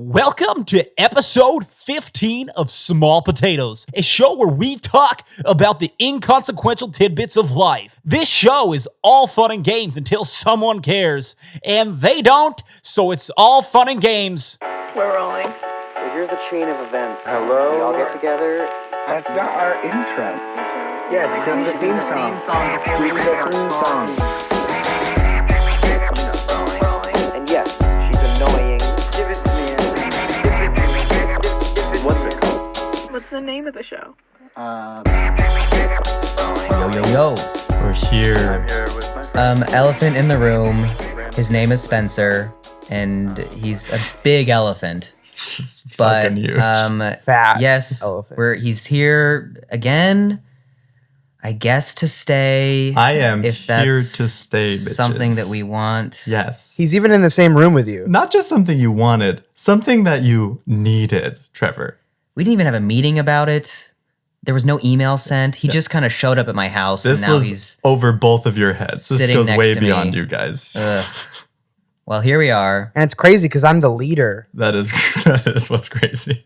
Welcome to episode 15 of Small Potatoes, a show where we talk about the inconsequential tidbits of life. This show is all fun and games until someone cares, and they don't, so it's all fun and games. We're rolling. So here's the chain of events. Hello? We all get together. That's not our intro. Yeah, Sing the theme song. Sing the theme song. And yes, she's annoying. Give it to me. What's it called? What's the name of the show? Yo. We're here. I'm here with my friend. Elephant in the room. His name is Spencer, and he's a big elephant. But fucking huge. Fat yes, elephant. he's here again. I guess to stay. I am if here that's to stay, bitches. something that we want. Yes. He's even in the same room with you. Not just something you wanted, something that you needed, Trevor. We didn't even have a meeting about it. There was no email sent. He just kind of showed up at my house, This and now was he's over both of your heads. This sitting goes next way to beyond me. you guys. Well, here we are. And it's crazy because I'm the leader. That is what's crazy.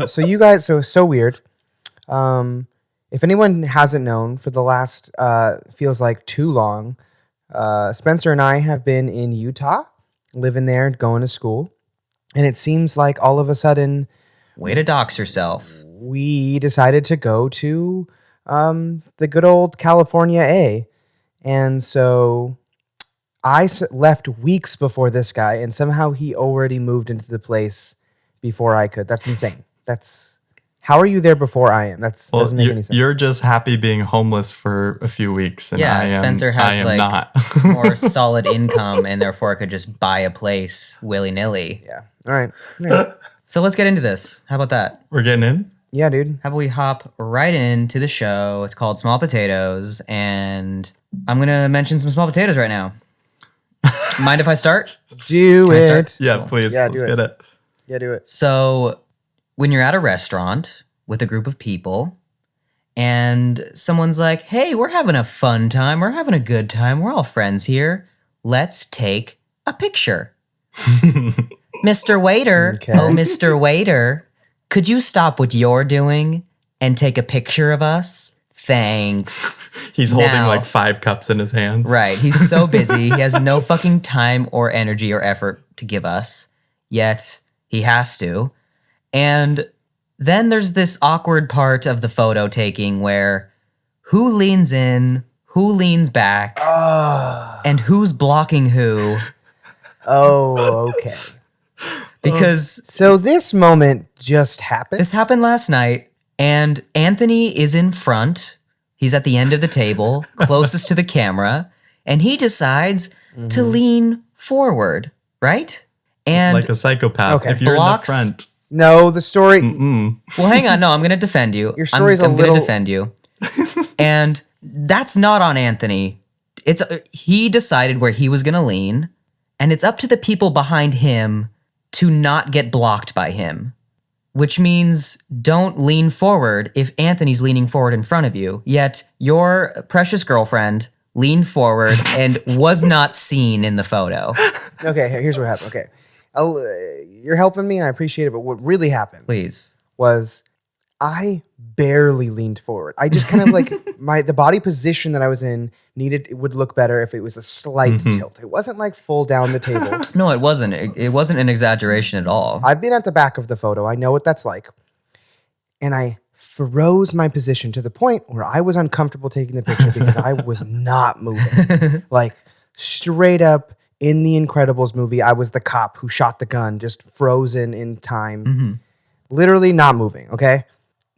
So you guys, so weird. If anyone hasn't known, for the last feels like too long, Spencer and I have been in Utah, living there, going to school, and it seems like all of a sudden Way to dox yourself. we decided to go to the good old California A, and so I left weeks before this guy, and somehow he already moved into the place before I could. That's insane. How are you there before I am? Doesn't make any sense. You're just happy being homeless for a few weeks, and Yeah, I am, Spencer I has am like not. more solid income and therefore could just buy a place willy-nilly. Yeah. All right. So let's get into this. How about that? We're getting in. Yeah, dude. How about we hop right into the show? It's called Small Potatoes, and I'm going to mention some small potatoes right now. Mind if I start? Do Can I it. start? Yeah, Cool. please. Yeah, let's do it. get it. Yeah, do it. So when you're at a restaurant with a group of people and someone's like, hey, we're having a fun time. We're having a good time. We're all friends here. Let's take a picture. Mr. Waiter, Okay. oh, Mr. Waiter, could you stop what you're doing and take a picture of us? Thanks. He's holding Now- like 5 cups in his hands. Right. He's so busy. He has no fucking time or energy or effort to give us, yet he has to. And then there's this awkward part of the photo taking where who leans in, who leans back, and who's blocking who. Oh, okay. Because So this moment just happened. this happened last night, and Anthony is in front. He's at the end of the table, closest to the camera, and he decides to lean forward, right? And Like a psychopath. Okay. If you're Blocks- in the front. No, the story. well, hang on. No, I'm going to defend you. Your story's I'm a little- going to defend you. And that's not on Anthony. It's he decided where he was going to lean, and it's up to the people behind him to not get blocked by him. Which means don't lean forward if Anthony's leaning forward in front of you. Yet your precious girlfriend leaned forward and was not seen in the photo. Okay, here's what happened. Okay. You're helping me, and I appreciate it, but what really happened Please. was I barely leaned forward. I just kind of like the body position that I was in it would look better if it was a slight tilt. It wasn't like full down the table. No, it wasn't. It wasn't an exaggeration at all. I've been at the back of the photo. I know what that's like. And I froze my position to the point where I was uncomfortable taking the picture because I was not moving. Like straight up in the Incredibles movie, I was the cop who shot the gun, just frozen in time. Literally not moving, okay?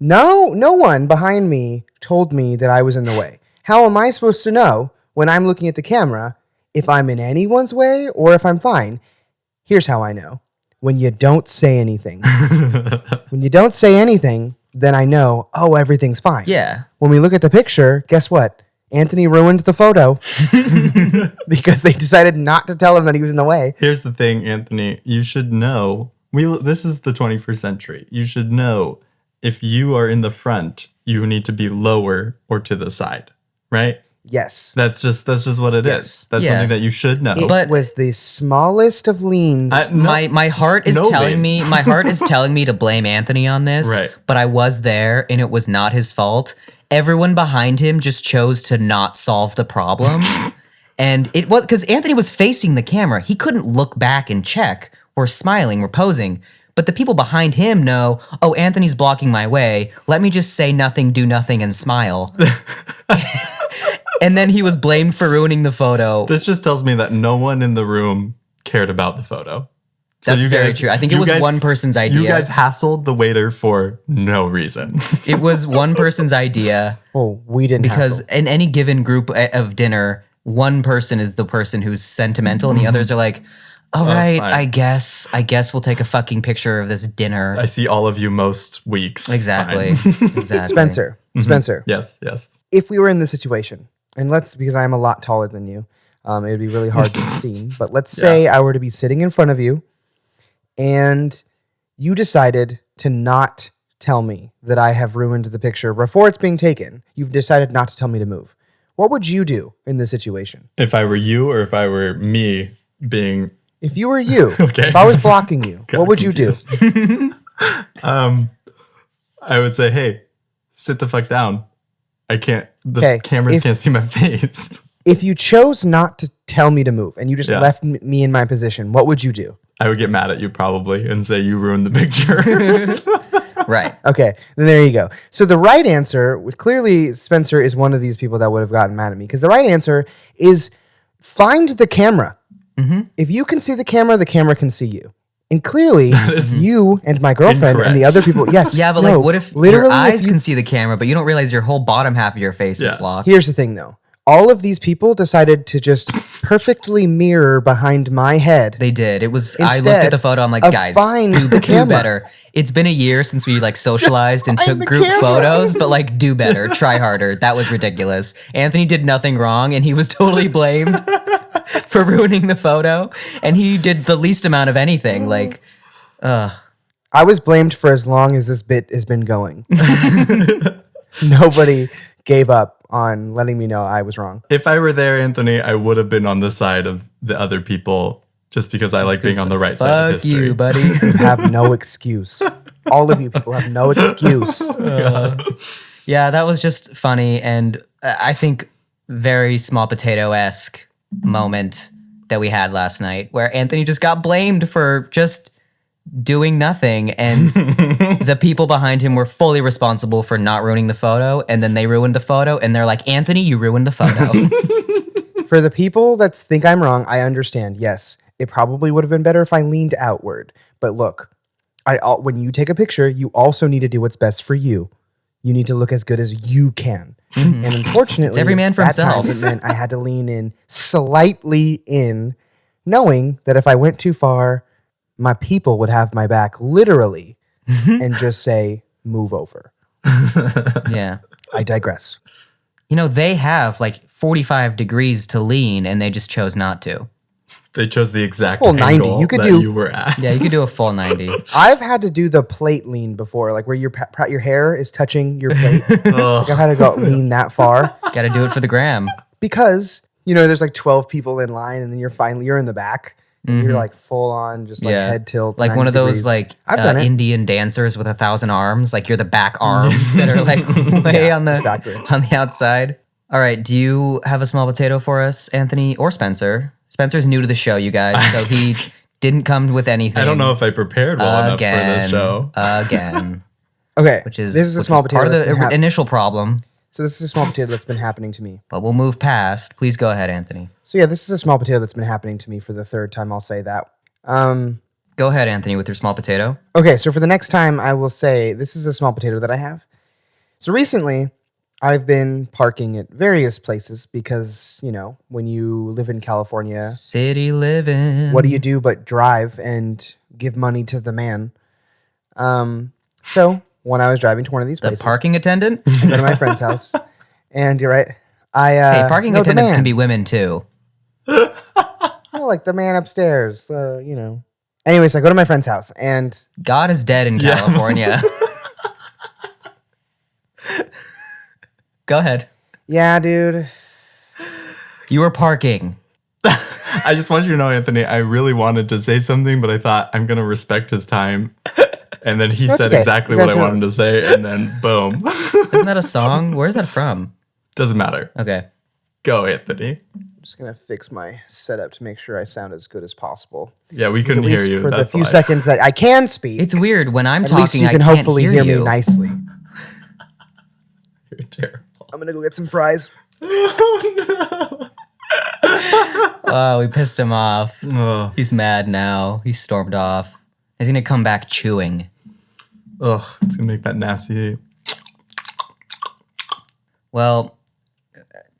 No one behind me told me that I was in the way. How am I supposed to know when I'm looking at the camera if I'm in anyone's way or if I'm fine? Here's how I know. When you don't say anything. When you don't say anything, then I know, oh, everything's fine. Yeah. When we look at the picture, guess what? Anthony ruined the photo because they decided not to tell him that he was in the way. Here's the thing, Anthony. You should know. This is the 21st century. You should know if you are in the front, you need to be lower or to the side, right? Yes. That's just what it is. That's Yeah. something that you should know. It But- was the smallest of leans. My heart is no telling blame. me my heart is telling me to blame Anthony on this. Right. But I was there and it was not his fault. Everyone behind him just chose to not solve the problem. And it was because Anthony was facing the camera. He couldn't look back and check. We're smiling, we're posing. But the people behind him know, oh, Anthony's blocking my way. Let me just say nothing, do nothing, and smile. And then he was blamed for ruining the photo. This just tells me that no one in the room cared about the photo. So That's you very guys- true. I think it you was guys- one person's idea. You guys hassled the waiter for no reason. It was one person's idea Well, we didn't because hassle. in any given group of dinner, one person is the person who's sentimental and the others are like, all right, fine. I guess we'll take a fucking picture of this dinner. I see all of you most weeks. Exactly. Fine. Exactly. Spencer. Spencer. Yes, yes. If we were in this situation, and because I'm a lot taller than you, it would be really hard to see. But let's say I were to be sitting in front of you, and you decided to not tell me that I have ruined the picture before it's being taken. You've decided not to tell me to move. What would you do in this situation? If I were you or if I were me being If you were you, Okay. if I was blocking you, what would you do? I would say, hey, sit the fuck down. I can't, the Okay, cameras if- can't see my face. If you chose not to tell me to move and you just Yeah. left me in my position, what would you do? I would get mad at you probably and say you ruined the picture. Right. Okay, then there you go. So the right answer, clearly Spencer is one of these people that would have gotten mad at me because the right answer is find the camera. If you can see the camera can see you. And clearly, you and my girlfriend and the other people, yes. Yeah, but no, like what if literally your eyes if you- can see the camera, but you don't realize your whole bottom half of your face Yeah. is blocked? Here's the thing though. All of these people decided to just perfectly mirror behind my head. They did. It was. I looked Instead at the photo. I'm like, of guys, find do the camera. better. It's been a year since we like socialized and find took the group camera. photos, but like, do better. Try harder. That was ridiculous. Anthony did nothing wrong, and he was totally blamed for ruining the photo. And he did the least amount of anything. Like, I was blamed for as long as this bit has been going. Nobody gave up on letting me know I was wrong. If I were there, Anthony, I would have been on the side of the other people just because I like being on the right side of fuck history. you, buddy. You have no excuse. All of you people have no excuse. Yeah, that was just funny, and I think very small potato-esque moment that we had last night, where Anthony just got blamed for just doing nothing, and the people behind him were fully responsible for not ruining the photo, and then they ruined the photo, and they're like, Anthony, you ruined the photo. For the people that think I'm wrong, I understand. Yes, it probably would have been better if I leaned outward. But look, when you take a picture, you also need to do what's best for you. You need to look as good as you can. And unfortunately, It's every man for that time, himself. it meant I had to lean in slightly in, knowing that if I went too far, my people would have my back literally and just say, move over. Yeah. I digress. You know, they have like 45 degrees to lean, and they just chose not to. They chose the exact Full 90. angle You could that do- you were at. Yeah, you could do a full 90. I've had to do the plate lean before, like where your hair is touching your plate. Like I've had to go lean that far Got to do it for the gram. because there's like 12 people in line, and then you're in the back, and you're like full on, just like head tilt, Like 90 one of those degrees. like I've done it. Indian dancers with 1,000 arms. Like you're the back arms that are like way on the exactly. on the outside. All right, do you have a small potato for us, Anthony or Spencer? Spencer's new to the show, you guys, so he didn't come with anything. I don't know if I prepared well enough for the show. Again, Okay, which is this is a which small was potato. part of that's been the initial problem. so this is a small potato that's been happening to me. But we'll move past. Please go ahead, Anthony. So yeah, this is a small potato that's been happening to me for the third time. I'll say that. Go ahead, Anthony, with your small potato. Okay, so for the next time, I will say this is a small potato that I have. So recently, I've been parking at various places because, when you live in California, City living. what do you do but drive and give money to the man? So when I was driving to one of these The places, parking attendant? I go to my friend's house, and you're right. Hey, parking no, the attendants man. can be women too. Like the man upstairs, Anyways, I go to my friend's house, and God is dead in California. Go ahead. yeah, dude, You were parking. I just want you to know, Anthony, I really wanted to say something, but I thought I'm going to respect his time. And then he That's said okay. exactly You what guys I are- wanted to say, and then boom. Isn't that a song? Where's that from? Doesn't matter. Okay. Go, Anthony. I'm just gonna fix my setup to make sure I sound as good as possible. Yeah, we At couldn't hear least you. for the That's few why. seconds that I can speak. It's weird when I'm at talking. least you I can can't hopefully hear hear you. me nicely. You're terrible. I'm gonna go get some fries. Oh, we pissed him off. Ugh. He's mad now. He stormed off. He's gonna come back chewing. Ugh, it's going to make that nasty. Well,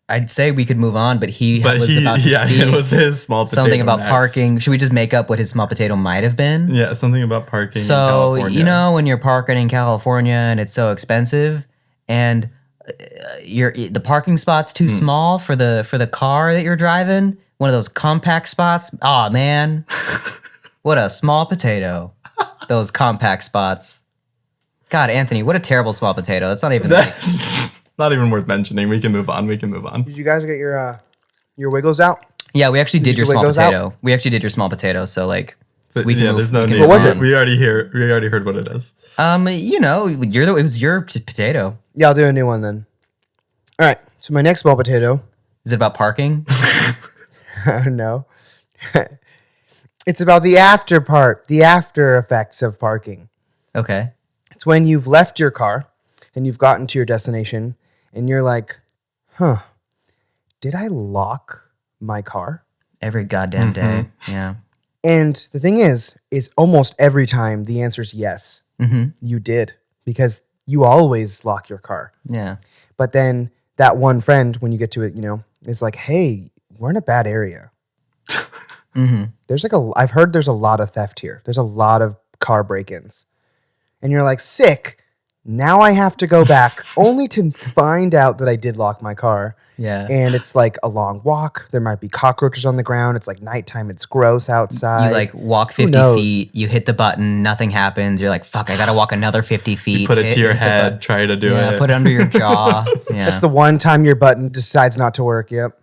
I'd say we could move on, but he But was about to speak it was his small potato. something about next. parking. Should we just make up what his small potato might have been? Yeah, something about parking. in So, California. you know, when you're parking in California and it's so expensive and the parking spot's too small for the car that you're driving, one of those compact spots. Aw, man. What a small potato. Those compact spots. God, Anthony, what a terrible small potato. That's not even like, That's not even worth mentioning. We can move on. Did you guys get your wiggles out? yeah, we actually did you your small weigh those out? potato. We actually did your small potato, so like So, we can yeah, move, there's no we can need. move What was on. it? We already heard what it is. You know, it was your potato. Yeah, I'll do a new one then. All right. So my next small potato. Is it about parking? No. It's about the after part, the after effects of parking. Okay. It's when you've left your car and you've gotten to your destination and you're like, huh, did I lock my car? Every goddamn day. Yeah. And the thing is almost every time the answer is yes, you did, because you always lock your car. Yeah. But then that one friend, when you get to it, is like, hey, we're in a bad area. There's I've heard there's a lot of theft here. There's a lot of car break-ins. And you're like, sick. Now I have to go back only to find out that I did lock my car. Yeah. And it's like a long walk. There might be cockroaches on the ground. It's like nighttime. It's gross outside. You like walk 50 knows? feet, you hit the button, nothing happens. You're like, fuck, I gotta walk another 50 feet. Put it to your hit the head. button. Try to do Yeah, it. put it under your jaw. Yeah. It's the one time your button decides not to work. Yep.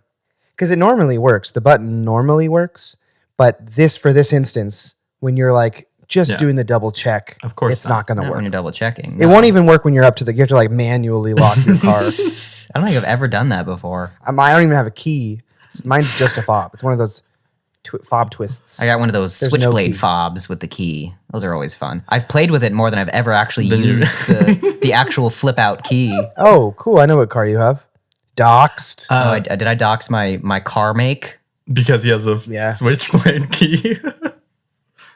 Because it normally works. The button normally works. But for this instance, when you're like just Yeah. doing the double check, Of course it's not. not going to Not work. when you're double checking. It won't even work when you're up to you have to like manually lock your car. I don't think I've ever done that before. I don't even have a key. Mine's just a fob. It's one of those fob twists. I got one of those There's no switchblade key. fobs with the key. Those are always fun. I've played with it more than I've ever actually Then you- used the actual flip out key. Oh, cool. I know what car you have. Doxed. Did I dox my car make? Because he has a Yeah. switchblade key.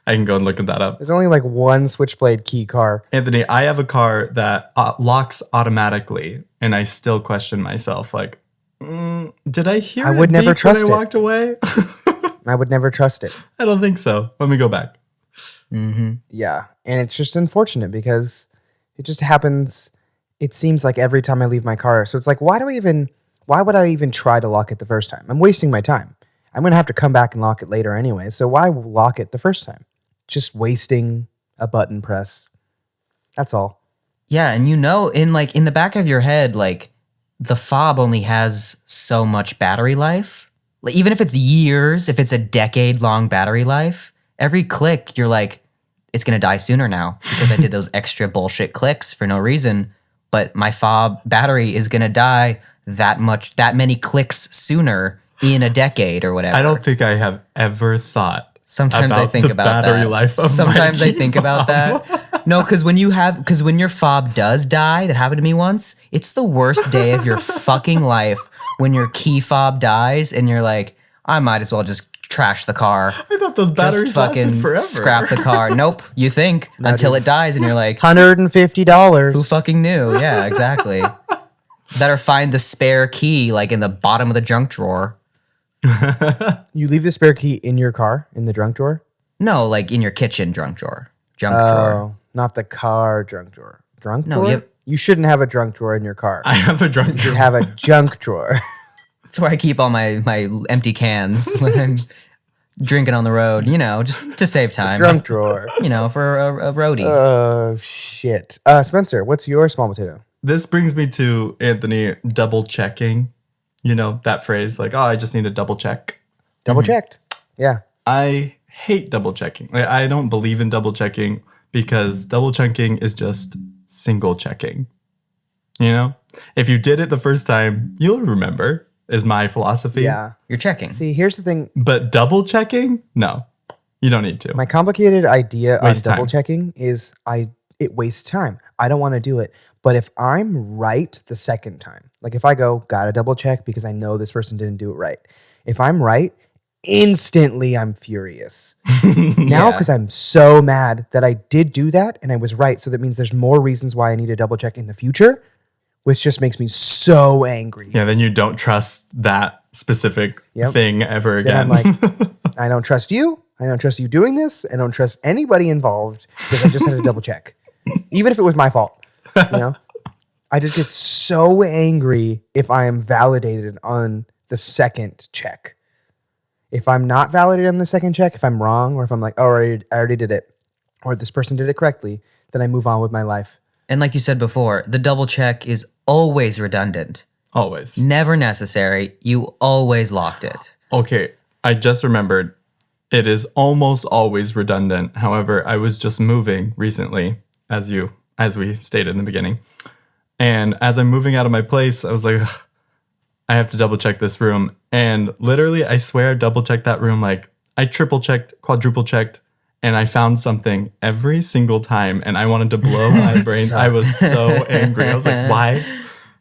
I can go and look at that up. There's only like one switchblade key car. Anthony, I have a car that locks automatically, and I still question myself. Like, did I hear? I would it never beep trust when I it. walked away. I would never trust it. I don't think so. Let me go back. Yeah. And it's just unfortunate because it just happens. It seems like every time I leave my car. So it's like, why would I even try to lock it the first time? I'm wasting my time. I'm going to have to come back and lock it later anyway. So why lock it the first time? Just wasting a button press. That's all. Yeah, and in the back of your head, like the fob only has so much battery life. Like even if it's years, if it's a decade long battery life, every click you're like, it's gonna die sooner now because I did those extra bullshit clicks for no reason. But my fob battery is gonna die that many clicks sooner in a decade or whatever. I don't think I have ever thought. Sometimes I about think the about battery that. life of my Sometimes I think key about that. No, because when your fob does die, that happened to me once. It's the worst day of your fucking life when your key fob dies and you're like, I might as well just trash the car. I thought those batteries Just fucking lasted forever. scrap the car. Nope, you think until it dies and you're like, $150. who fucking knew? Yeah, exactly. Better find the spare key like in the bottom of the junk drawer. You leave the spare key in your car, in the junk drawer? No, like in your kitchen junk drawer. Junk drawer. Oh, not the car junk drawer. Drunk No, drawer? yep. You shouldn't have a drunk drawer in your car. I have a drunk You drawer. have a junk drawer. That's where I keep all my empty cans when I'm drinking on the road, just to save time. Drunk drawer. For a roadie. Oh, shit. Spencer, what's your small potato? This brings me to Anthony double checking. You know, that phrase like, oh, I just need to double check. Double checked. Yeah. I hate double checking. Like, I don't believe in double checking because double checking is just single checking. You know, if you did it the first time, you'll remember, is my philosophy. Yeah. You're checking. See, here's the thing. But double checking, no, you don't need to. My complicated idea Waste on double time. checking is it wastes time. I don't want to do it. But if I'm right the second time, like if I go, gotta double check because I know this person didn't do it right. If I'm right, instantly I'm furious. Now, because I'm so mad that I did do that and I was right. So that means there's more reasons why I need to double check in the future, which just makes me so angry. Yeah, then you don't trust that specific thing ever Then again. I'm like, I don't trust you. I don't trust you doing this. I don't trust anybody involved because I just had to double check. Even if it was my fault, you know? I just get so angry if I am validated on the second check. If I'm not validated on the second check, if I'm wrong, or if I'm like, oh, I already did it, or this person did it correctly, then I move on with my life. And like you said before, the double check is always redundant. Always. Never necessary. You always locked it. Okay, I just remembered. It is almost always redundant. However, I was just moving recently, as we stated in the beginning. And as I'm moving out of my place, I was like, ugh, I have to double check this room. And literally, I swear I double checked that room. Like I triple checked, quadruple checked, and I found something every single time. And I wanted to blow my brain. I was so angry. I was like, why?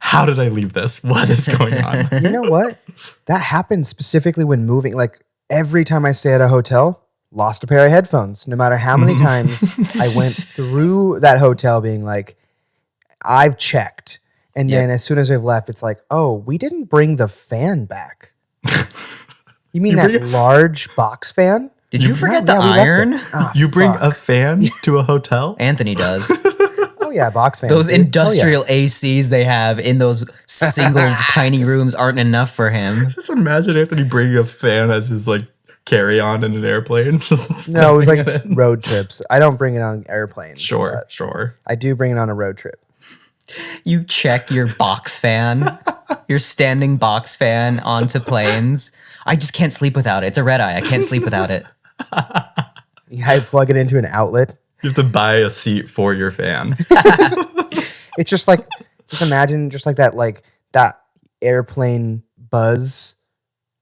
How did I leave this? What is going on? You know what? That happens specifically when moving. Like every time I stay at a hotel, lost a pair of headphones. No matter how many times I went through that hotel being like, I've checked. And then as soon as I've left, it's like, oh, we didn't bring the fan back. You mean that large box fan? Did you forget the Yeah, we left iron? it. Ah, You bring fuck. a fan to a hotel? Anthony does. Oh yeah, box fans. Those dude. Oh, yeah. industrial ACs they have in those single tiny rooms aren't enough for him. Just imagine Anthony bringing a fan as his like carry-on in an airplane. Just No, it was like road trips. I don't bring it on airplanes. sure. but I do bring it on a road trip. You check your box fan, your standing box fan onto planes. I just can't sleep without it. It's a red eye. I can't sleep without it. Yeah, I plug it into an outlet. You have to buy a seat for your fan. It's just like, just imagine just like that airplane buzz,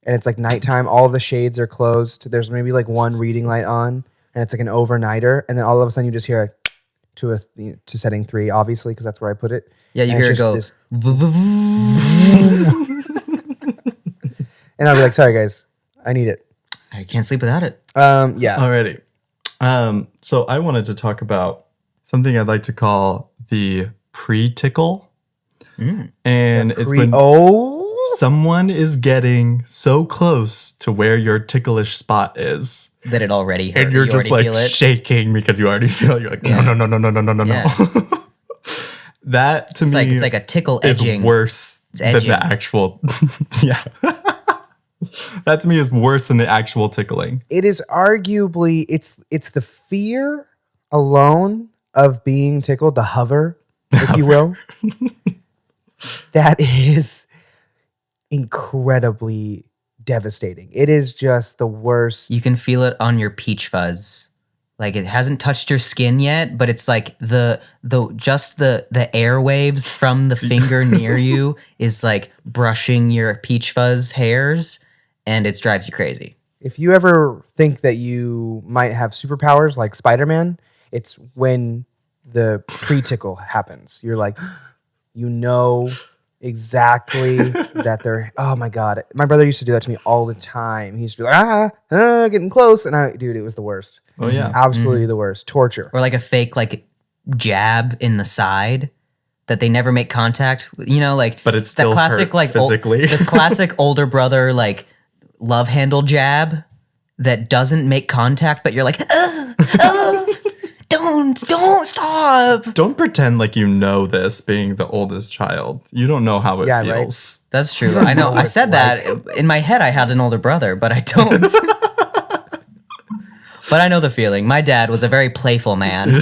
and it's like nighttime. All of the shades are closed. There's maybe like one reading light on, and it's like an overnighter. And then all of a sudden you just hear to setting 3, obviously, because that's where I put it. Yeah, you And hear it's it go. just and I'll be like, sorry guys, I need it. I can't sleep without it. Yeah. Alrighty. So I wanted to talk about something I'd like to call the pre-tickle. And it's when someone is getting so close to where your ticklish spot is. That it already hurt. And you're you just already like feel it. shaking because you already feel it. You're like, Yeah. no. Yeah. That to me It's like a tickle is edging. worse than edging. the actual. Yeah. That to me is worse than the actual tickling. It is arguably it's the fear alone of being tickled, the hover, if you will. That is incredibly devastating. It is just the worst. You can feel it on your peach fuzz. Like it hasn't touched your skin yet, but it's like the airwaves from the finger near you is like brushing your peach fuzz hairs, and it drives you crazy. If you ever think that you might have superpowers like Spider-Man, it's when the pre-tickle happens. You're like, you know exactly that they're, oh my God. My brother used to do that to me all the time. He used to be like, getting close. And dude, it was the worst. Oh yeah. Absolutely the worst. Torture. Or like a fake like jab in the side that they never make contact. You know, like But it still the classic hurts like physically. the classic older brother like love handle jab that doesn't make contact, but you're like, don't stop. Don't pretend like you know this being the oldest child. You don't know how it Yeah, right. feels. That's true. I know. what I it's said that in my head. I had an older brother, but I don't. But I know the feeling. My dad was a very playful man.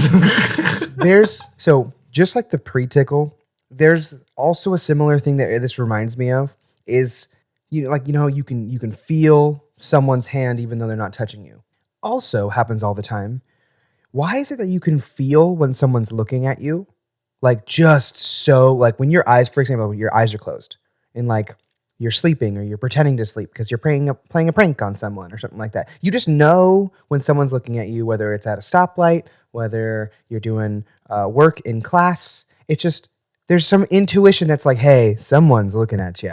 So just like the pre-tickle, there's also a similar thing that this reminds me of is you can feel someone's hand even though they're not touching you. Also happens all the time. Why is it that you can feel when someone's looking at you? Like just so like when your eyes, for example, when your eyes are closed and like you're sleeping or you're pretending to sleep because you're playing a prank on someone or something like that. You just know when someone's looking at you, whether it's at a stoplight, whether you're doing work in class. It's just there's some intuition that's like, hey, someone's looking at you.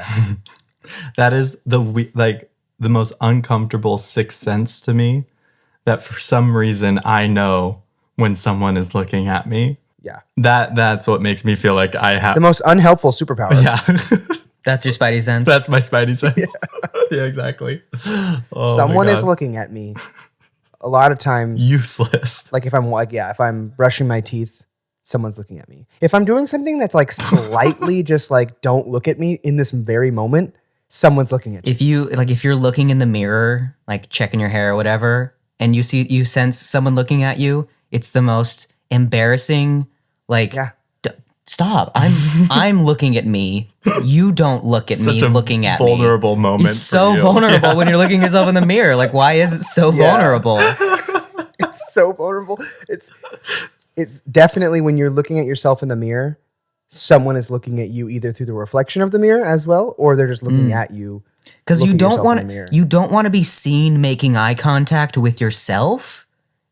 That is the most uncomfortable sixth sense to me. That for some reason I know when someone is looking at me. Yeah. That's what makes me feel like I have The most unhelpful superpower. Yeah. That's your spidey sense. That's my spidey sense. Yeah, exactly. Oh, Someone my is God. looking at me. A lot of times, Useless. like if I'm brushing my teeth, someone's looking at me. If I'm doing something that's like slightly just like don't look at me in this very moment, someone's looking at you. If you're looking in the mirror, like checking your hair or whatever, and you sense someone looking at you, it's the most embarrassing. Like, Yeah. Stop! I'm looking at me. You don't look at me Such a looking at me. vulnerable moment. It's for so you. vulnerable when you're looking yourself in the mirror. Like, why is it so Yeah. vulnerable? It's so vulnerable. It's definitely when you're looking at yourself in the mirror, someone is looking at you either through the reflection of the mirror as well, or they're just looking at you. Because you looking don't yourself want in the mirror. you don't want to be seen making eye contact with yourself.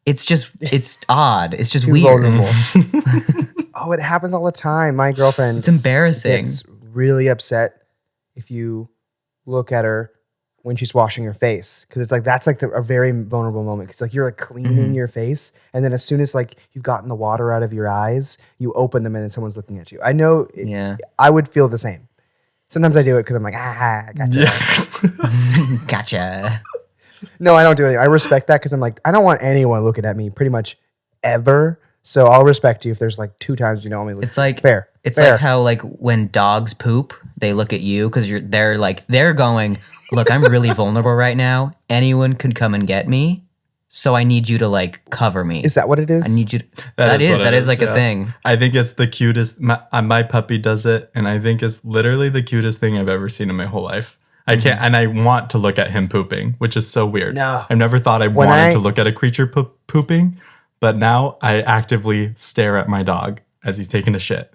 It's odd. It's just Too weird. vulnerable. Oh, it happens all the time. My girlfriend It's embarrassing. gets really upset if you look at her when she's washing her face, because it's like that's like a very vulnerable moment. Because like you're like cleaning your face, and then as soon as like you've gotten the water out of your eyes, you open them and then someone's looking at you. I know. Yeah. I would feel the same. Sometimes I do it because I'm like, I gotcha. Yeah. Gotcha. No, I don't do it. I respect that because I'm like, I don't want anyone looking at me pretty much ever. So I'll respect you if there's like 2 times you don't want me looking. It's like fair. It's fair. like how like when dogs poop, they look at you because they're going, look, I'm really vulnerable right now. Anyone could come and get me, so I need you to like cover me. Is that what it is? I need you. That is like yeah. a thing. I think it's the cutest. My puppy does it, and I think it's literally the cutest thing I've ever seen in my whole life. I can't, and I want to look at him pooping, which is so weird. No. I've never thought I When wanted I- to look at a creature pooping, but now I actively stare at my dog as he's taking a shit.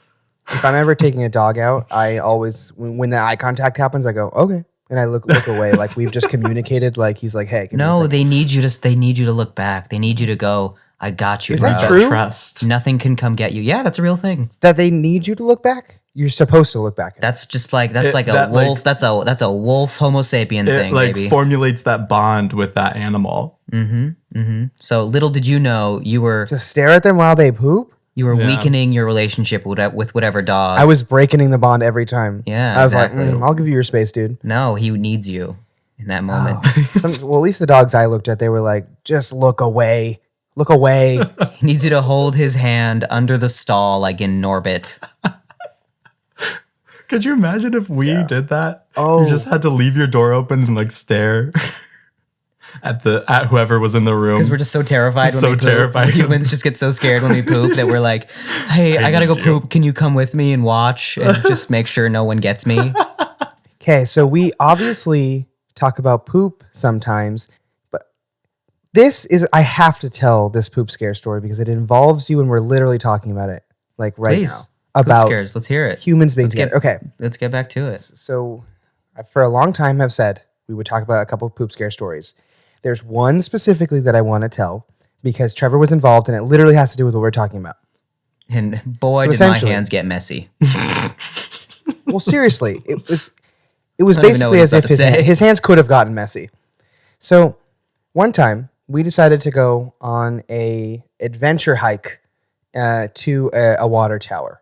If I'm ever taking a dog out, I always when the eye contact happens, I go okay, and I look away like we've just communicated. Like he's like, hey, give me a No, second. they need you to look back. They need you to go, I got you, Is bro. that true? Trust. Nothing can come get you. Yeah, that's a real thing. that they need you to look back. You're supposed to look back. That's just like that's It- like a that, like- wolf. that's a wolf Homo sapien It thing, like baby. formulates that bond with that animal. So little did you know you were To stare at them while they poop. you were Yeah. weakening your relationship with whatever dog. I was breaking the bond every time. Yeah, I was exactly. like, I'll give you your space, dude. No, he needs you in that moment. Well, at least the dogs I looked at, they were like, just look away. Look away. He needs you to hold his hand under the stall like in Norbit. Could you imagine if we did that? Oh. You just had to leave your door open and like stare at whoever was in the room. Because we're just so terrified Just when we so poop. terrified. Humans just get so scared when we poop that we're like, hey, I gotta go need you. poop. Can you come with me and watch and just make sure no one gets me? Okay, so we obviously talk about poop sometimes, but I have to tell this poop scare story because it involves you and we're literally talking about it like right Please. now. Poop About scares. Let's hear it. humans being Let's get- together. Okay, Let's get back to it. so I, for a long time, have said we would talk about a couple of poop scare stories. There's one specifically that I want to tell because Trevor was involved and it literally has to do with what we're talking about. And boy, did my essentially- hands get messy. Well, seriously, it was don't even know basically what as he's if about to say. his hands could have gotten messy. So one time we decided to go on a adventure hike to a water tower.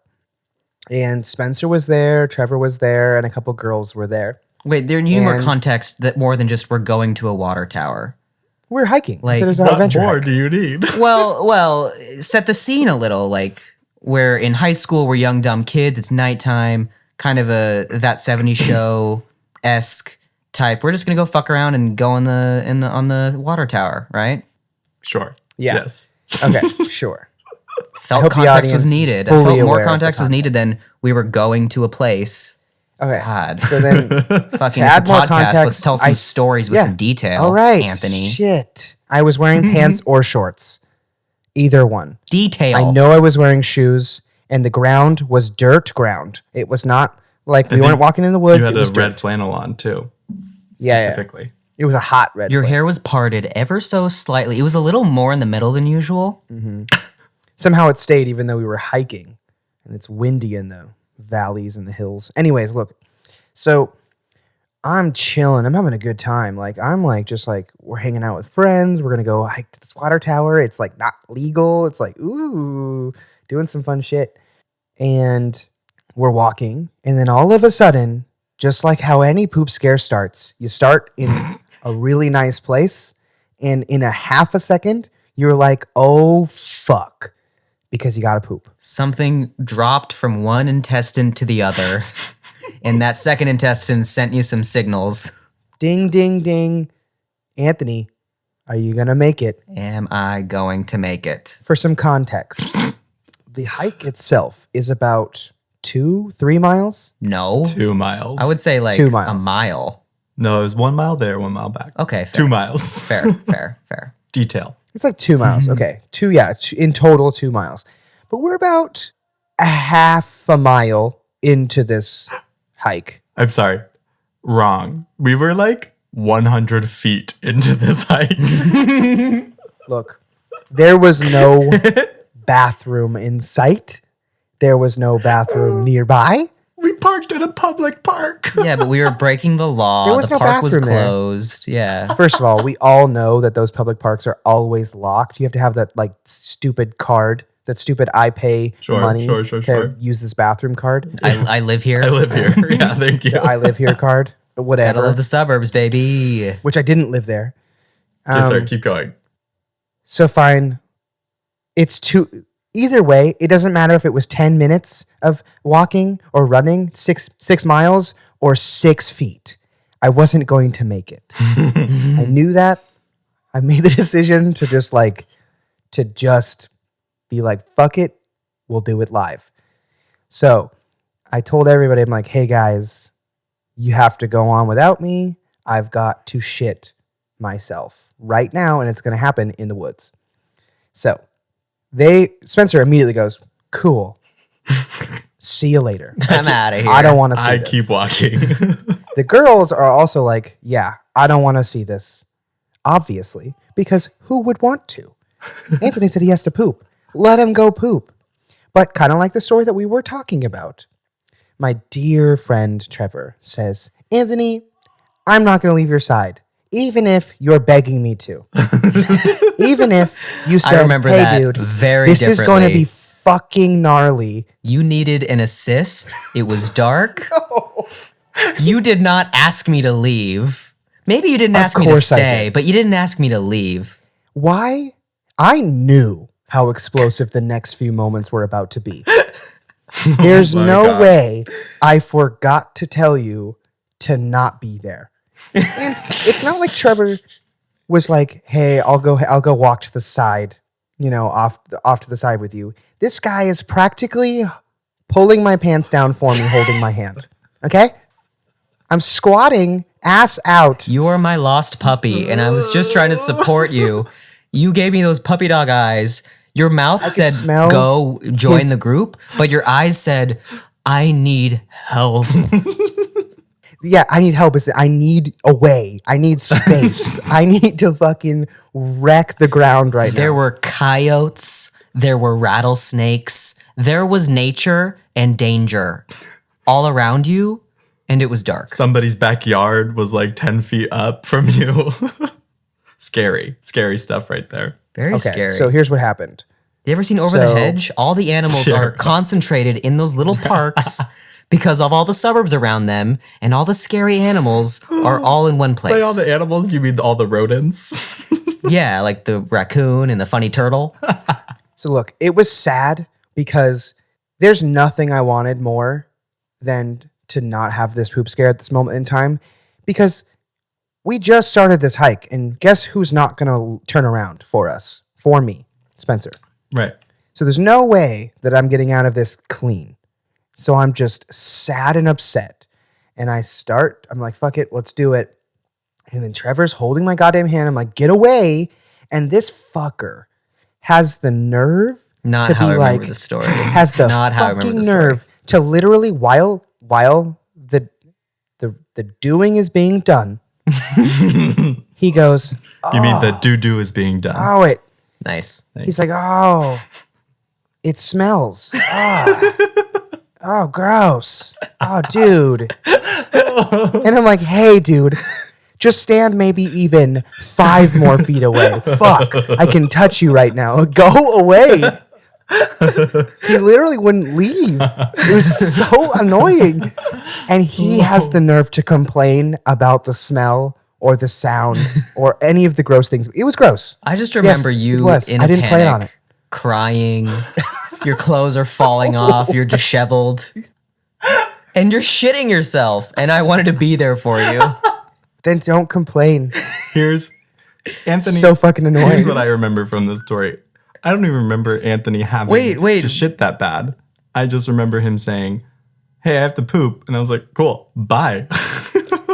And Spencer was there, Trevor was there, and a couple girls were there. Wait, there need more And- context that more than just we're going to a water tower. We're hiking. Like, so there's an What adventure more hike. do you need? Well, set the scene a little. Like we're in high school, we're young dumb kids. It's nighttime, kind of a That 70s Show esque type. We're just gonna go fuck around and go on the water tower, right? Sure. Yeah. Yes. Okay, sure. Felt hope the context was audience is needed. I fully felt more aware of the context was needed than we were going to a place Okay. God. So then, Fucking, add it's a more podcast. context, Let's tell some stories with yeah. some detail. all right, Anthony. Shit. I was wearing pants or shorts. Either one. Detail. I know I was wearing shoes, and the ground was dirt ground. It was not like we weren't walking in the woods. You had it was a red dirt. flannel on too. Yeah, Specifically. It was a hot red. Your flannel. hair was parted ever so slightly. It was a little more in the middle than usual. Somehow it stayed, even though we were hiking, and it's windy in the valleys and the hills. Anyways, look. So I'm chilling. I'm having a good time. Like I'm like just like we're hanging out with friends. We're gonna go hike to this water tower. It's like not legal. It's like ooh, doing some fun shit. And we're walking, and then all of a sudden, just like how any poop scare starts, you start in a really nice place, and in a half a second, you're like, oh fuck, because you gotta poop. Something dropped from one intestine to the other, and that second intestine sent you some signals. Ding, ding, ding. Anthony, are you gonna make it? Am I going to make it? For some context, the hike itself is about 2-3 miles. No. 2 miles. I would say like 2 a miles. mile. No, it was 1 mile there, 1 mile back. Okay, fair. 2 miles. Fair. Detail. It's like 2 miles. Okay. In total 2 miles. But we're about a half a mile into this hike. I'm sorry. Wrong. We were like 100 feet into this hike. Look, there was no bathroom in sight. There was no bathroom nearby. We parked in a public park. Yeah, but we were breaking the law. There was The no park was bathroom there. closed. Yeah. First of all, we all know that those public parks are always locked. You have to have that like stupid card, that stupid I pay money to use this bathroom card. I live here. I live here. Yeah, thank you. The I live here card, Gotta whatever. love the suburbs, baby. Which I didn't live there. Yes, sir. Keep going. So fine. Either way, it doesn't matter if it was 10 minutes of walking or running, six miles or 6 feet. I wasn't going to make it. I knew that. I made the decision to just be like, fuck it. We'll do it live. So I told everybody, I'm like, hey guys, you have to go on without me. I've got to shit myself right now, and it's going to happen in the woods. So Spencer immediately goes, cool. See you later. I'm out of here. I don't want to see I this. keep walking. The girls are also like, yeah, I don't want to see this. Obviously, because who would want to? Anthony said he has to poop. Let him go poop. But kind of like the story that we were talking about. My dear friend Trevor says, Anthony, I'm not going to leave your side, even if you're begging me to. Even if you said, remember hey, that dude, very this is going to differently. be fucking gnarly. You needed an assist. It was dark. You did not ask me to leave. Maybe you didn't ask me to course I stay, did. but you didn't ask me to leave. Why? I knew how explosive the next few moments were about to be. There's my no God. way I forgot to tell you to not be there. And it's not like Trevor was like, "Hey, I'll go walk to the side, off to the side with you." This guy is practically pulling my pants down for me, holding my hand. Okay? I'm squatting ass out. You are my lost puppy, and I was just trying to support you. You gave me those puppy dog eyes. Your mouth could said, smell go join his- the group, but your eyes said, I need help. Yeah, I need help. I need a way. I need space. I need to fucking wreck the ground right There now. were coyotes, there were rattlesnakes, there was nature and danger all around you, and it was dark. Somebody's backyard was like 10 feet up from you. Scary stuff right there. Very Okay, scary. so here's what happened. You ever seen Over So- the Hedge? All the animals are concentrated in those little parks because of all the suburbs around them, and all the scary animals are all in one place. By all the animals, you mean all the rodents? Yeah, like the raccoon and the funny turtle. So look, it was sad because there's nothing I wanted more than to not have this poop scare at this moment in time, because we just started this hike, and guess who's not going to turn around for us? For me, Spencer. Right. So there's no way that I'm getting out of this clean. So I'm just sad and upset. And I'm like, fuck it, let's do it. And then Trevor's holding my goddamn hand. I'm like, get away. And this fucker has the nerve Not to how be I remember like, the story. has the Not how I remember fucking the story. nerve to literally, while the doing is being done, he goes, You mean the doo-doo is being done. oh, it. Nice. He's like, oh, it smells. Oh, gross. Oh, dude. And I'm like, hey, dude, just stand maybe even 5 more feet away. Fuck, I can touch you right now. Go away. He literally wouldn't leave. It was so annoying. And he has the nerve to complain about the smell or the sound or any of the gross things. It was gross. I just remember it you was. in I a didn't panic, plan on it. crying. Your clothes are falling off. You're disheveled. And you're shitting yourself. And I wanted to be there for you. Then don't complain. Here's Anthony. So fucking annoying. Here's what I remember from this story. I don't even remember Anthony having Wait. to shit that bad. I just remember him saying, hey, I have to poop. And I was like, cool, bye.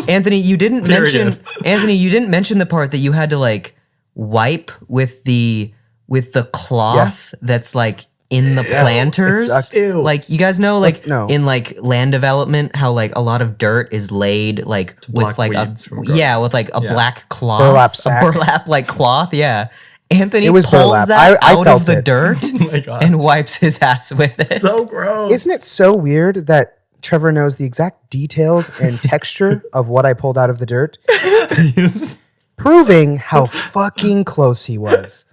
Anthony, you didn't Period. mention the part that you had to like wipe with the cloth that's like in the planters. sucked. Ew. Like you guys know, like No. in like land development, how like a lot of dirt is laid like with block like weeds from growing. with like a black cloth, Burlap a sack. burlap like cloth. Yeah, Anthony It was pulls burlap. that I out felt of the it. dirt Oh my God. and wipes his ass with it. So gross. Isn't it so weird that Trevor knows the exact details and texture of what I pulled out of the dirt? Proving how fucking close he was.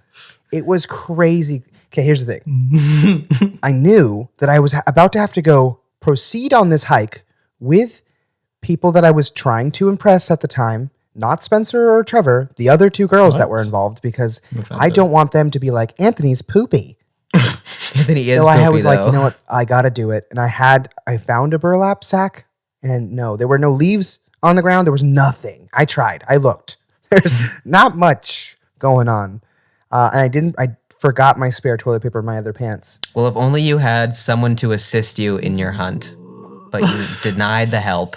It was crazy. Okay, here's the thing. I knew that I was about to have to go proceed on this hike with people that I was trying to impress at the time, not Spencer or Trevor, the other 2 girls that were involved, because I don't want them to be like, Anthony's poopy. Anthony is So I poopy, was like, though. you know what? I got to do it. And I found a burlap sack, and no, there were no leaves on the ground. There was nothing. I tried. I looked. There's not much going on. And I forgot my spare toilet paper in my other pants. Well, if only you had someone to assist you in your hunt, but you denied the help.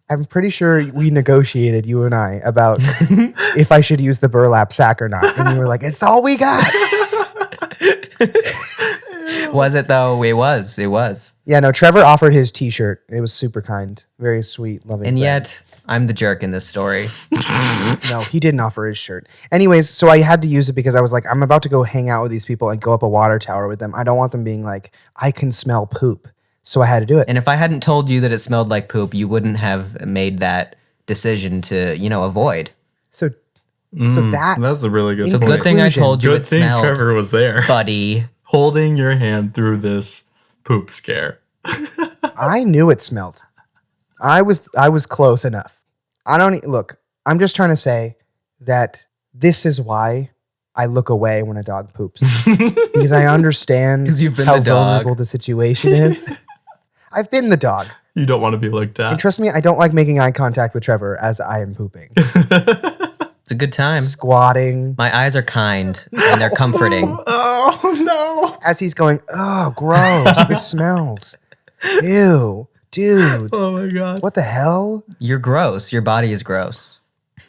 I'm pretty sure we negotiated, you and I, about if I should use the burlap sack or not. And you were like, it's all we got. Was it though? It was. Yeah, no, Trevor offered his t-shirt. It was super kind. Very sweet, loving And friend. yet, I'm the jerk in this story. No, he didn't offer his shirt. Anyways, so I had to use it because I was like, I'm about to go hang out with these people and go up a water tower with them. I don't want them being like, I can smell poop. So I had to do it. And if I hadn't told you that it smelled like poop, you wouldn't have made that decision to, avoid. So That's a really good So point. Good thing I Conclusion. told you Good it thing smelled, Trevor was there, buddy. holding your hand through this poop scare. I knew it smelled. I was close enough. Look, I'm just trying to say that this is why I look away when a dog poops. Because I understand 'Cause you've been how the dog. vulnerable the situation is. I've been the dog. You don't want to be looked And at. trust me, I don't like making eye contact with Trevor as I am pooping. It's a good time. Squatting. My eyes are kind and they're comforting. Oh no. As he's going, oh, gross. This smells. Ew. Dude. Oh my God. What the hell? You're gross. Your body is gross.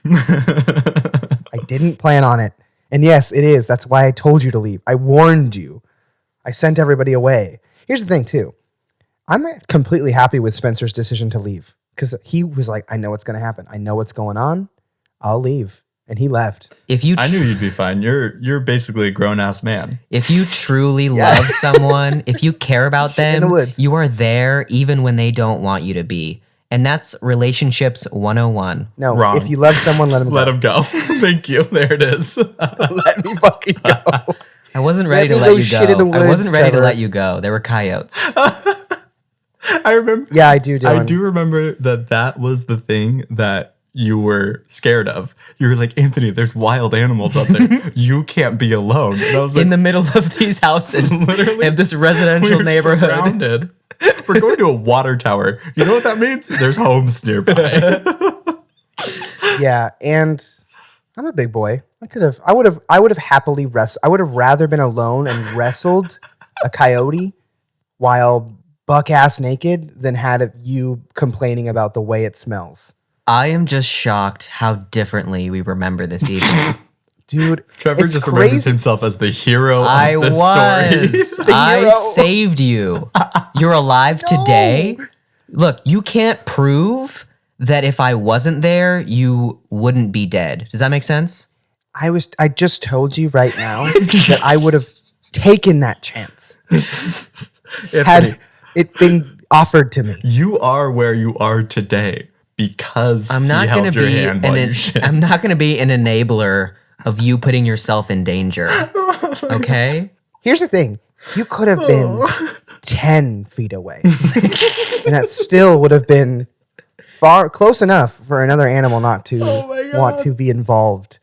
I didn't plan on it. And yes, it is. That's why I told you to leave. I warned you. I sent everybody away. Here's the thing, too. I'm completely happy with Spencer's decision to leave because he was like, I know what's going to happen. I know what's going on. I'll leave. And he left. If you I knew you'd be fine. You're basically a grown ass man. If you truly love someone, if you care about in the them, woods. you are there even when they don't want you to be. And that's relationships 101. No, Wrong. if you love someone, let him go. Let him go. Thank you. There it is. Let me fucking go. I wasn't ready to me let go you shit in go. the I woods, wasn't ready to Trevor. let you go. There were coyotes. I remember. Yeah, I do, Dylan. I do remember that was the thing that you were scared of. You were like, Anthony, there's wild animals out there. You can't be alone. And I was like, In the middle of these houses, Literally, of this residential we're neighborhood. surrounded. We're going to a water tower. You know what that means? There's homes nearby. Yeah, and I'm a big boy. I would have happily wrestled. I would have rather been alone and wrestled a coyote while buck ass naked than had you complaining about the way it smells. I am just shocked how differently we remember this evening. Dude, Trevor it's just remembers crazy. himself as the hero I of this was. story. I hero. saved you. You're alive today. Look, you can't prove that if I wasn't there, you wouldn't be dead. Does that make sense? I just told you right now that I would have taken that chance Anthony, had it been offered to me. you are where you are today because I'm not he held going to your be hand while you shit. I'm not going to be an enabler of you putting yourself in danger. Okay? Here's the thing. You could have been 10 feet away. And that still would have been close enough for another animal not to want to be involved.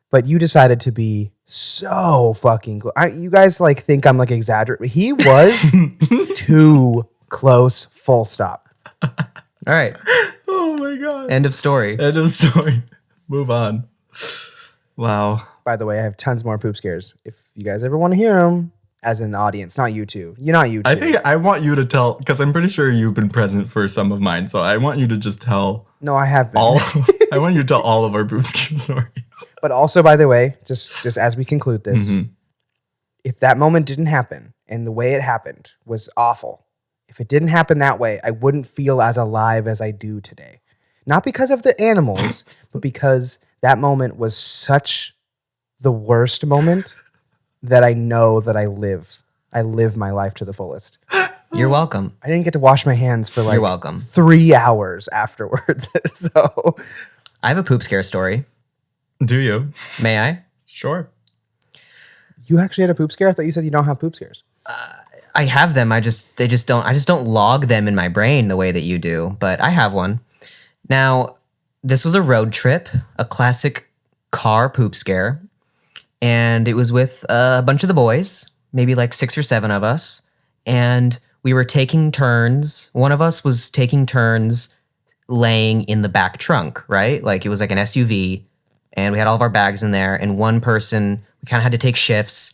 But you decided to be so fucking close. You guys like think I'm like exaggerating. He was too close, full stop. All right. Oh my god. End of story. End of story. Move on. Wow. By the way, I have tons more poop scares. If you guys ever want to hear them, as in the audience, not you two. You're not you two. I think I want you to tell, because I'm pretty sure you've been present for some of mine, so I want you to just tell No, I have been. I want you to tell all of our Boosky stories. But also, by the way, just as we conclude this, if that moment didn't happen and the way it happened was awful, if it didn't happen that way, I wouldn't feel as alive as I do today. Not because of the animals, but because that moment was such the worst moment that I know that I live. I live my life to the fullest. You're welcome. I didn't get to wash my hands for like You're welcome. 3 hours afterwards. So I have a poop scare story. Do you? May I? Sure. you actually had a poop scare? I thought you said you don't have poop scares. I have them. I just don't log them in my brain the way that you do, but I have one. Now, this was a road trip, a classic car poop scare, and it was with a bunch of the boys, maybe like 6 or 7 of us, and we were taking turns. One of us was taking turns laying in the back trunk, right? Like it was like an SUV, and we had all of our bags in there, and one person, we kind of had to take shifts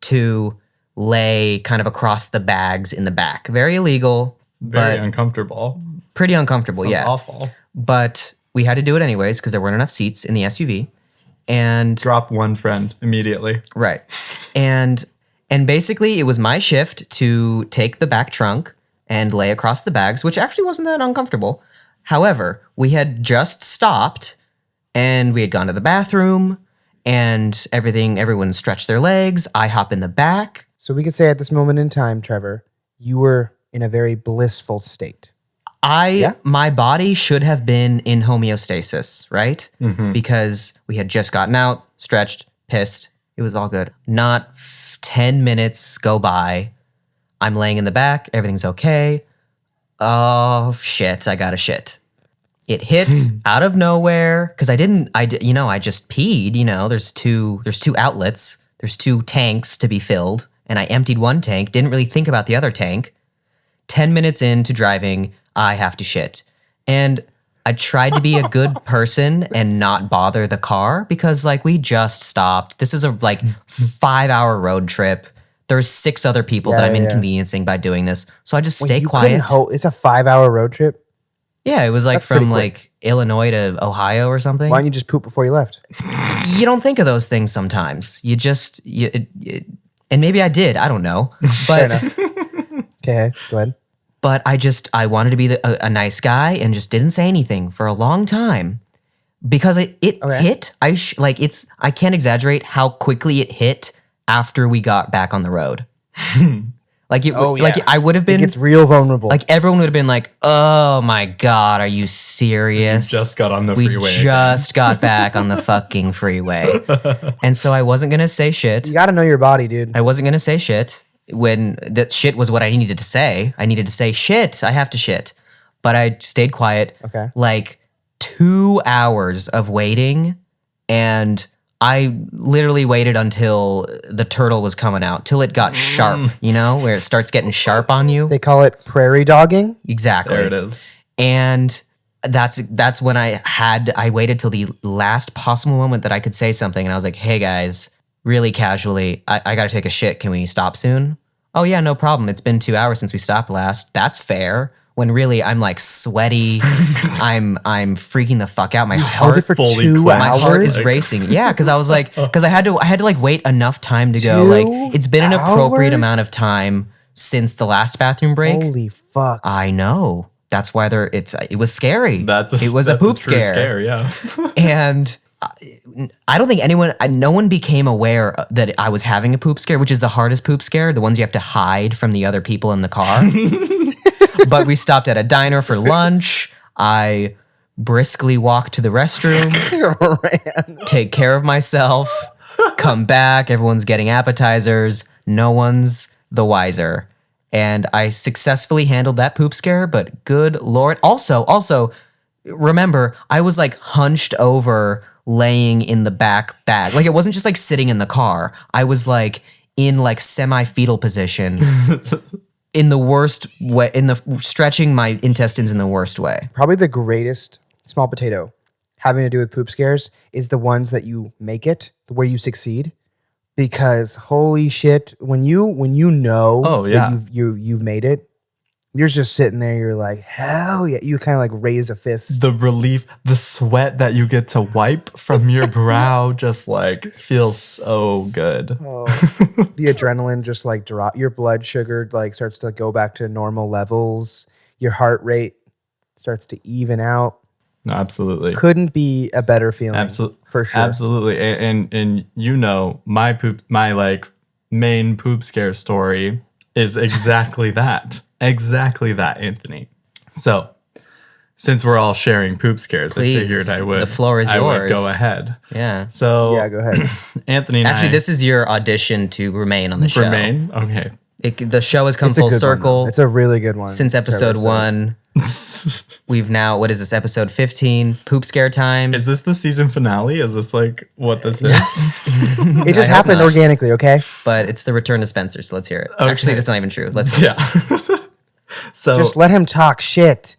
to lay kind of across the bags in the back. Very illegal, Very but uncomfortable. pretty uncomfortable, Sounds yeah. awful. But we had to do it anyways because there weren't enough seats in the SUV. And Drop one friend immediately. right. And basically it was my shift to take the back trunk and lay across the bags, which actually wasn't that uncomfortable. However, we had just stopped and we had gone to the bathroom and everyone stretched their legs. I hop in the back. So we could say at this moment in time, Trevor, you were in a very blissful state. My body should have been in homeostasis, right? Because we had just gotten out, stretched, pissed. It was all good. Not 10 minutes go by. I'm laying in the back. Everything's okay. Oh, shit. I got a shit. It hit out of nowhere because I just peed, there's two outlets. There's 2 tanks to be filled. And I emptied one tank, didn't really think about the other tank. 10 minutes into driving, I have to shit. And I tried to be a good person and not bother the car because we just stopped. This is a 5-hour road trip. There's 6 other people that I'm inconveniencing by doing this. So I just stay You quiet. couldn't it's a 5-hour road trip. Yeah, it was That's from pretty quick. Illinois to Ohio or something. Why don't you just poop before you left? You don't think of those things sometimes. And maybe I did. I don't know. But Okay, go ahead. but I wanted to be a nice guy and just didn't say anything for a long time because it hit. I can't exaggerate how quickly it hit after we got back on the road. I would have been. It's real vulnerable. Everyone would have been like, "Oh my god, are you serious? You just got on the we freeway just got back on the fucking freeway." And so I wasn't gonna say shit. you got to know your body, dude. I wasn't gonna say shit when that shit was what I needed to say. I needed to say shit. I have to shit, but I stayed quiet. Okay. 2 hours of waiting, and I literally waited until the turtle was coming out, till it got sharp. Where it starts getting sharp on you. They call it prairie dogging. Exactly. There it is. And that's when I waited till the last possible moment that I could say something. And I was like, hey guys, really casually, I got to take a shit. Can we stop soon? oh yeah, no problem. It's been 2 hours since we stopped last. That's fair. When really I'm like sweaty, I'm freaking the fuck out. My Held it heart for fully 2 clenched. my hours. heart is racing. Yeah, because I was like, because I had to like wait enough time to go. 2 Like it's been an appropriate hours? amount of time since the last bathroom break. Holy fuck. I know. That's why it was scary. It was a poop true scare. Yeah. And I don't think no one became aware that I was having a poop scare, which is the hardest poop scare, the ones you have to hide from the other people in the car. But we stopped at a diner for lunch. I briskly walked to the restroom, take care of myself, come back. Everyone's getting appetizers. No one's the wiser. And I successfully handled that poop scare, but good Lord. Also, remember, I was like hunched over, laying in the back bag. Like it wasn't just like sitting in the car. I was like in like semi-fetal position in the worst way, stretching my intestines in the worst way. Probably the greatest small potato having to do with poop scares is the ones that you make it, where you succeed. Because holy shit, when you know Oh, yeah. that you've made it, you're just sitting there, you're like, hell yeah. You kind of like raise a fist. The relief, the sweat that you get to wipe from your brow just like feels so good. Oh, the adrenaline just like drop, your blood sugar like starts to go back to normal levels. Your heart rate starts to even out. No, absolutely. Couldn't be a better feeling. For sure. Absolutely. And you know, my like main poop scare story is exactly that. Exactly that, Anthony. So, since we're all sharing poop scares, Please, I figured the floor is I would yours. go ahead. Yeah. So, Yeah, go ahead. Anthony and Actually, I this is your audition to remain on the show. remain. Okay. The show has come It's a full good one, circle though. It's a really good one. since episode 1. We've now, what is this, episode 15? Poop scare time. Is this the season finale? Is this like what this is? It just happened not. organically, okay? But it's the return of Spencer, so let's hear it. Actually, that's not even true. Let's yeah. So Just let him talk shit.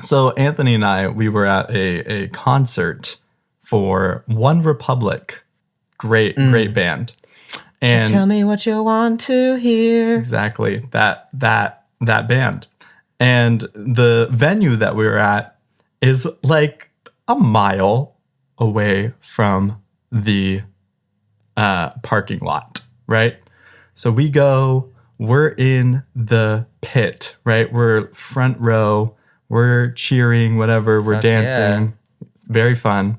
So Anthony and I, we were at a concert for One Republic. Great band. And tell me what you want to hear. exactly that band. And the venue that we were at is like a mile away from the parking lot, right? So we go, we're in the pit, right? We're front row, we're cheering, whatever, we're dancing. yeah. It's very fun.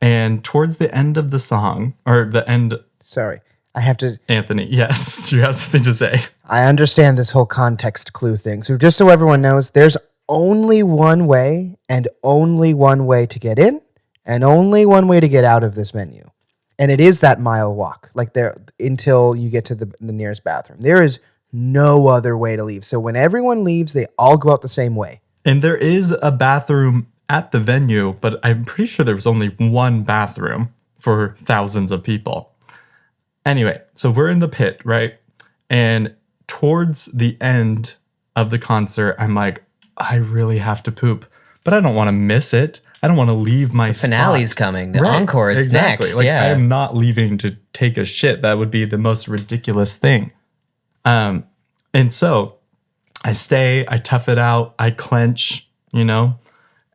And towards the end of the song, or the end, Sorry. I have to. Anthony, yes, you have something to say. I understand this whole context clue thing. So just so everyone knows, there's only one way and only one way to get in and only one way to get out of this venue. And it is that mile walk, like there until you get to the nearest bathroom. There is no other way to leave. So when everyone leaves, they all go out the same way. And there is a bathroom at the venue, but I'm pretty sure there was only one bathroom for thousands of people. Anyway, so we're in the pit, right? And towards the end of the concert, I'm like, I really have to poop, but I don't want to miss it. I don't want to leave my Finale's spot. coming. The encore is next. Like, yeah. I am not leaving to take a shit. That would be the most ridiculous thing. And so I stay, I tough it out, I clench, you know?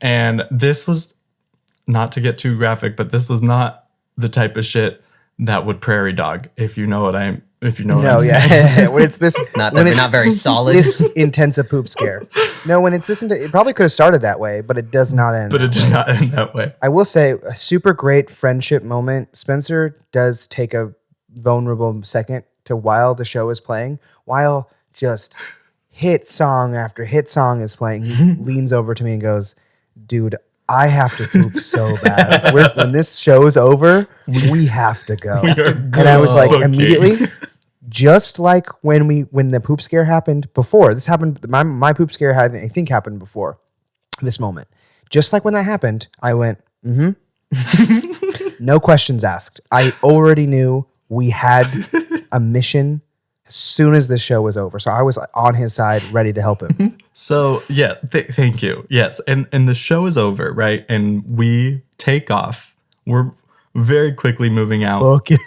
And this was, not to get too graphic, but this was not the type of shit that would prairie dog, if you know what I'm No, saying. yeah. When it's this, Not when that it's not very solid. this intense a poop scare. No, when it's this, it probably could have started that way, but it does not end. But it did not end that way. I will say a super great friendship moment. Spencer does take a vulnerable second to while the show is playing, while just hit song after hit song is playing. He leans over to me and goes, "Dude, I have to poop so bad. When this show's over, we have to go." And I was like, Okay. immediately, just like when the poop scare happened before. This happened. My poop scare I think happened before this moment. Just like when that happened, I went, no questions asked. I already knew we had a mission as soon as the show was over. So I was on his side, ready to help him. So yeah, thank you. Yes, and the show is over, right? And we take off. We're very quickly moving out. Okay.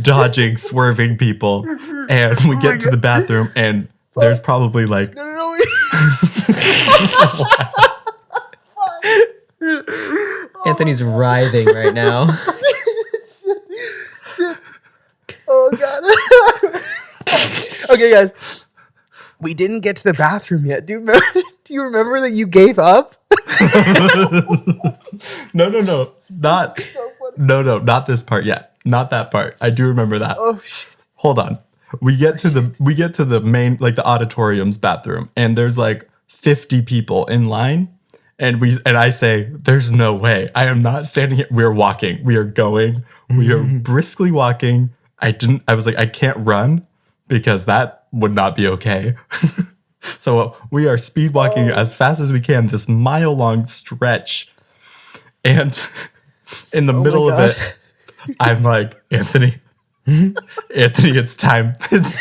dodging, swerving people. And we get to the bathroom, and there's probably like... No. Anthony's writhing right now. Oh, God. Okay, guys. We didn't get to the bathroom yet. Do you remember that you gave up? No. Not this part yet. Not that part. I do remember that. Oh, shit. Hold on. We get to the main, like the auditorium's bathroom, and there's like 50 people in line. And I say, there's no way. I am not standing here. We're walking. We are going. We are briskly walking. I was like, I can't run because that would not be okay. So we are speed walking as fast as we can, this mile-long stretch. And in the middle of it, I'm like, Anthony, it's time. This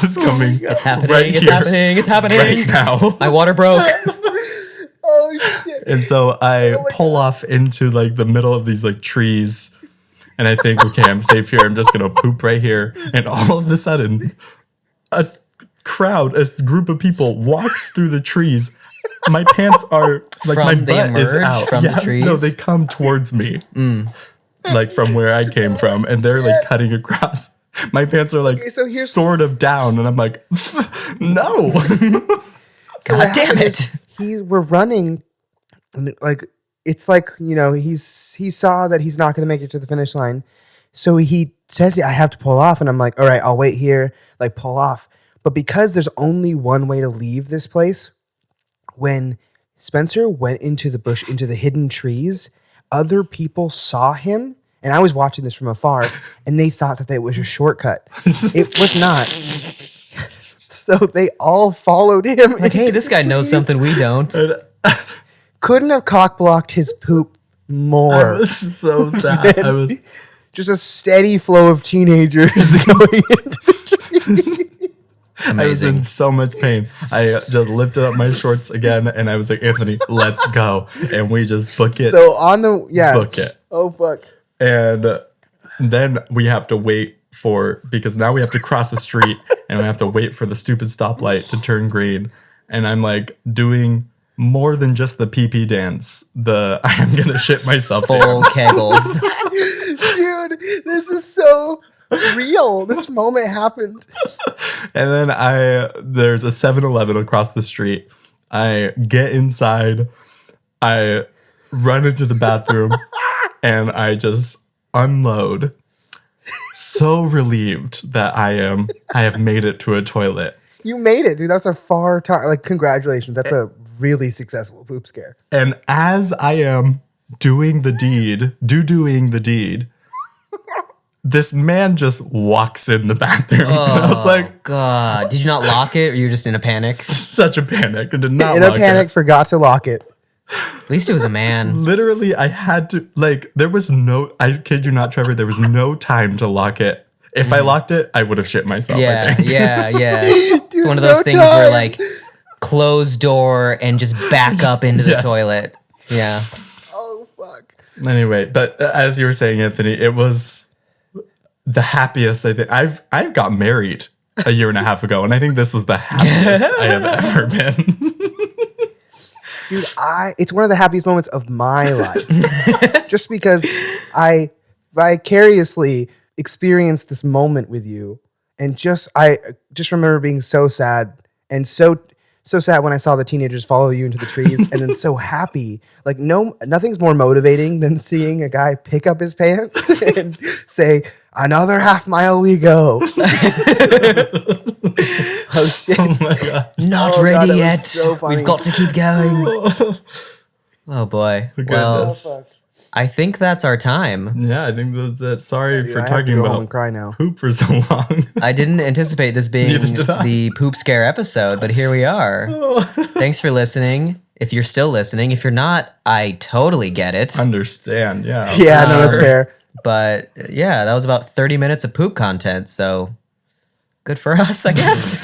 is coming. It's happening. Right It's here, happening. It's happening. right now. My water broke. Oh, shit. And so I pull off into like the middle of these like trees. And I think, okay, I'm safe here. I'm just going to poop right here. And all of a sudden, a group of people walks through the trees. My pants are like, my butt is out. From the trees? No, they come towards me. Like from where I came from. And they're like cutting across. My pants are like sort of down. And I'm like, no. God damn it. We're running, and like it's like, you know, he saw that he's not going to make it to the finish line, so he says, I have to pull off, and I'm like, all right, I'll wait here, like pull off. But because there's only one way to leave this place, when Spencer went into the bush, into the hidden trees, other people saw him, and I was watching this from afar, and they thought that it was a shortcut. It was not. So they all followed him. Like, hey, this guy knows something we don't. Couldn't have cock blocked his poop more. I was so sad. I was just a steady flow of teenagers going into the tree. I was in so much pain. I just lifted up my shorts again, and I was like, Anthony, let's go. And we just book it. So on the, book it. Oh, fuck. And then we have to wait because now we have to cross the street, and we have to wait for the stupid stoplight to turn green. And I'm like doing more than just the pee-pee dance. I am going to shit myself Full dance. kegels. Dude, this is so real. This moment happened. And then there's a 7-Eleven across the street. I get inside, I run into the bathroom, and I just unload. So relieved that I have made it to a toilet. You made it, dude. That's a far time. Like, congratulations. That's a really successful poop scare. And as I am doing the deed, this man just walks in the bathroom. And I was like, God. Did you not lock it, or you were just in a panic? such a panic. I did not In a lock panic, it. forgot to lock it. At least it was a man. Literally, I had to, like, there was no, I kid you not, Trevor, there was no time to lock it. If I locked it, I would have shit myself, I Yeah, think. yeah. It's one of those things where, like, close door and just back up into the Yes. toilet. Yeah. Oh, fuck. Anyway, but as you were saying, Anthony, it was the happiest I think. I've got married a year and a half ago, and I think this was the happiest I have ever been. Dude, it's one of the happiest moments of my life. Just because I vicariously experienced this moment with you, and I just remember being so sad and so sad when I saw the teenagers follow you into the trees, and then so happy. Like, nothing's more motivating than seeing a guy pick up his pants and say, "Another half mile we go." Oh shit! Oh my God. Not Oh, ready God, that was yet. so funny. We've got to keep going. Oh, boy. Well, Goodness. I think that's our time. Yeah, I think that's it. Sorry Dude, for I have talking to go home about and cry now. poop for so long. I didn't anticipate this being Neither did I. the poop scare episode, but here we are. Thanks for listening. If you're still listening, if you're not, I totally get it. Understand, yeah. Yeah, no, that's fair. But yeah, that was about 30 minutes of poop content, so good for us, I guess.